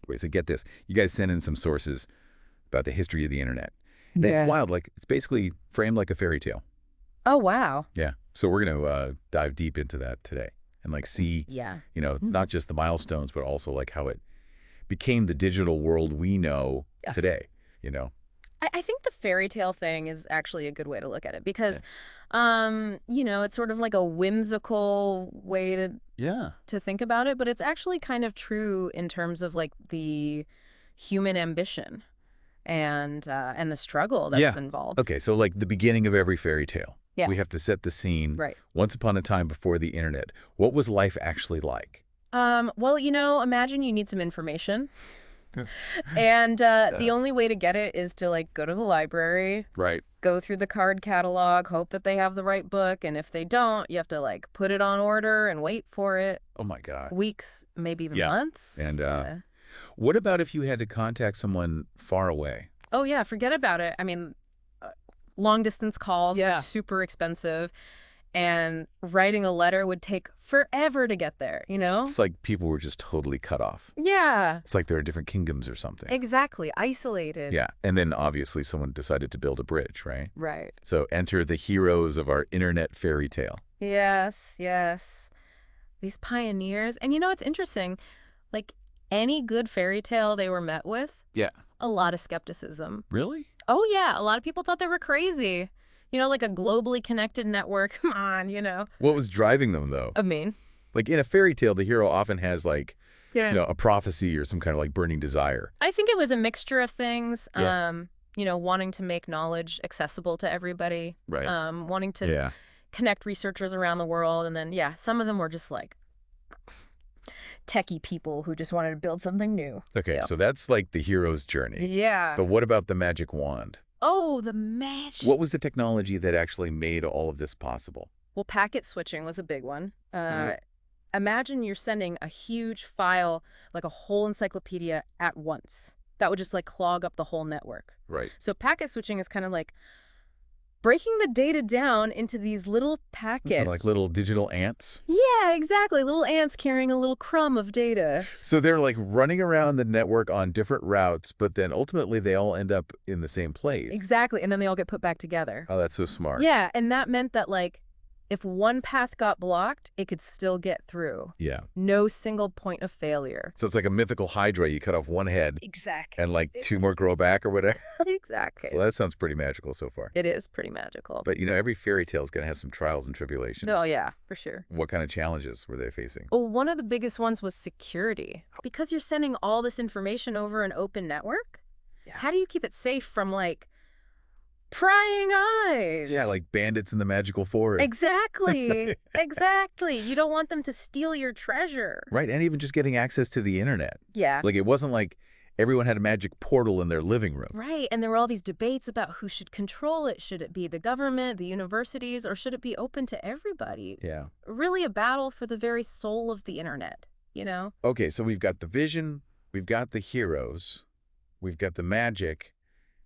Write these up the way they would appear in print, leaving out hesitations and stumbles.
Wait, so get this. You guys sent in some sources about the history of the internet. And it's Yeah. wild. Like, it's basically framed like a fairy tale. Oh, wow. Yeah. So we're going to dive deep into that today and like see, Yeah. not just the milestones, but also like how it became the digital world we know Yeah. today, you know? I think the fairy tale thing is actually a good way to look at it because, it's sort of like a whimsical way to think about it, but it's actually kind of true in terms of like the human ambition and the struggle that's involved. Okay, so like the beginning of every fairy tale. Yeah. We have to set the scene. Right. Once upon a time before the internet, what was life actually like? Well, imagine you need some information. And the only way to get it is to like go to the library, Right. go through the card catalog, hope that they have the right book, and if they don't, you have to like put it on order and wait for it. Oh my God. Weeks, maybe even Yeah. months. And what about if you had to contact someone far away? Oh yeah, forget about it. I mean, long distance calls are super expensive, and writing a letter would take forever to get there, It's like people were just totally cut off. Yeah. It's like there are different kingdoms or something. Exactly. Isolated. Yeah. And then obviously someone decided to build a bridge, right? Right. So enter the heroes of our internet fairy tale. Yes, yes. These pioneers. And it's interesting. Like any good fairy tale they were met with, Yeah. a lot of skepticism. Really? Oh, yeah. A lot of people thought they were crazy. Like a globally connected network. Come on, What was driving them, though? I mean. Like in a fairy tale, the hero often has like, Yeah. a prophecy or some kind of like burning desire. I think it was a mixture of things. Yeah. Wanting to make knowledge accessible to everybody. Right. Wanting to connect researchers around the world. And then, some of them were just like techie people who just wanted to build something new. Okay, so that's like the hero's journey. Yeah. But what about the magic wand? Oh, the magic. What was the technology that actually made all of this possible? Well, packet switching was a big one. Right. Imagine you're sending a huge file, like a whole encyclopedia at once. That would just like clog up the whole network. Right. So packet switching is kind of like breaking the data down into these little packets. Like little digital ants? Yeah, exactly. Little ants carrying a little crumb of data. So they're like running around the network on different routes, but then ultimately they all end up in the same place. Exactly. And then they all get put back together. Oh, that's so smart. Yeah. And that meant that like if one path got blocked, it could still get through. Yeah. No single point of failure. So it's like a mythical hydra. You cut off one head. Exactly. And like two more grow back or whatever. Exactly. So that sounds pretty magical so far. It is pretty magical. But every fairy tale is going to have some trials and tribulations. Oh, yeah, for sure. What kind of challenges were they facing? Well, one of the biggest ones was security. Because you're sending all this information over an open network, how do you keep it safe from like prying eyes? Yeah, like bandits in the magical forest. Exactly. Exactly. You don't want them to steal your treasure. Right, and even just getting access to the internet. Yeah. Like it wasn't like everyone had a magic portal in their living room. Right, and there were all these debates about who should control it. Should it be the government, the universities, or should it be open to everybody? Yeah. Really a battle for the very soul of the internet, Okay, so we've got the vision, we've got the heroes, we've got the magic,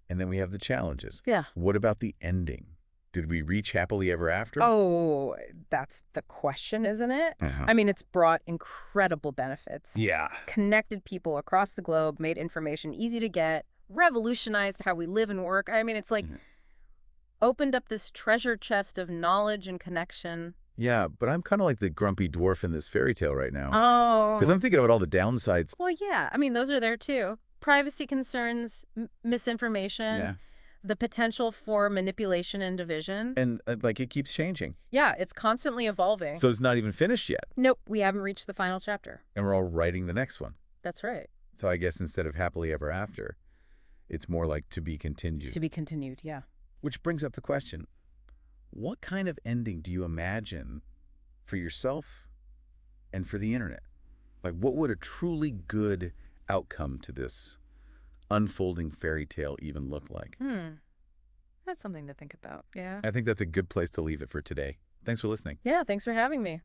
and then we have the challenges. Yeah. What about the ending? Did we reach happily ever after? Oh, that's the question, isn't it? I mean, it's brought incredible benefits. Yeah. Connected people across the globe, made information easy to get, revolutionized how we live and work. I mean, it's like opened up this treasure chest of knowledge and connection. Yeah, but I'm kind of like the grumpy dwarf in this fairy tale right now. Oh. Because I'm thinking about all the downsides. Well, yeah. I mean, those are there too. Privacy concerns, misinformation, the potential for manipulation and division. And like it keeps changing. Yeah, it's constantly evolving. So it's not even finished yet. Nope, we haven't reached the final chapter. And we're all writing the next one. That's right. So I guess instead of happily ever after, it's more like to be continued. To be continued, yeah. Which brings up the question, what kind of ending do you imagine for yourself and for the internet? Like what would a truly good outcome to this unfolding fairy tale even look like? That's something to think about, yeah. I think that's a good place to leave it for today. Thanks for listening. Yeah, thanks for having me.